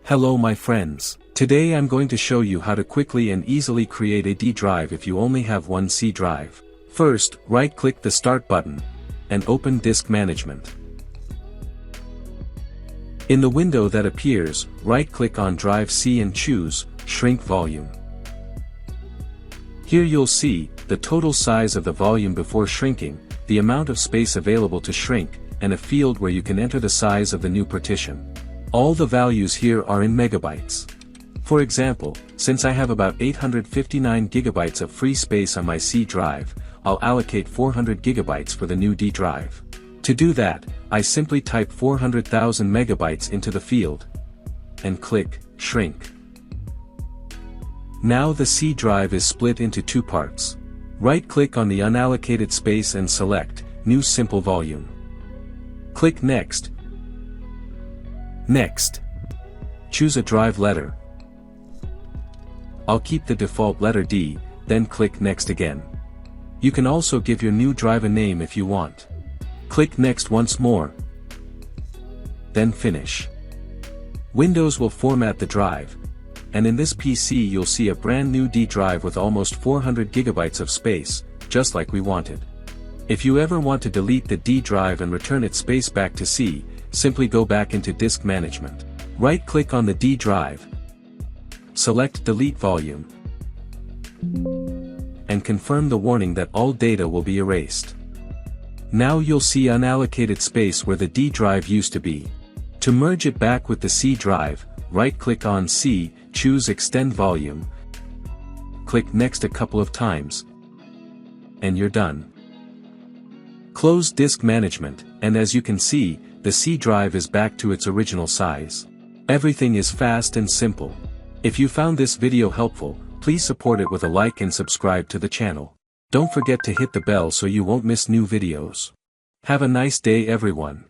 Hello my friends. Today I'm going to show you how to quickly and easily create a D drive if you only have one C drive. First, right-click the Start button, and open Disk Management. In the window that appears, right-click on Drive C and choose Shrink Volume. Here you'll see the total size of the volume before shrinking, the amount of space available to shrink, and a field where you can enter the size of the new partition. All the values here are in megabytes. For example, since I have about 859 gigabytes of free space on my C drive, I'll allocate 400 gigabytes for the new D drive. To do that, I simply type 400,000 megabytes into the field, and click Shrink. Now the C drive is split into two parts. Right-click on the unallocated space and select New Simple Volume. Click Next. Next, choose a drive letter. I'll keep the default letter D, then click Next again. You can also give your new drive a name if you want. Click Next once more, then Finish. Windows will format the drive, and in this PC you'll see a brand new D drive with almost 400 gigabytes of space, just like we wanted. If you ever want to delete the D drive and return its space back to C, simply go back into Disk Management. Right-click on the D drive, select Delete Volume, and confirm the warning that all data will be erased. Now you'll see unallocated space where the D drive used to be. To merge it back with the C drive, right-click on C, choose Extend Volume, click Next a couple of times, and you're done. Close Disk Management, and as you can see, the C drive is back to its original size. Everything is fast and simple. If you found this video helpful, please support it with a like and subscribe to the channel. Don't forget to hit the bell so you won't miss new videos. Have a nice day everyone.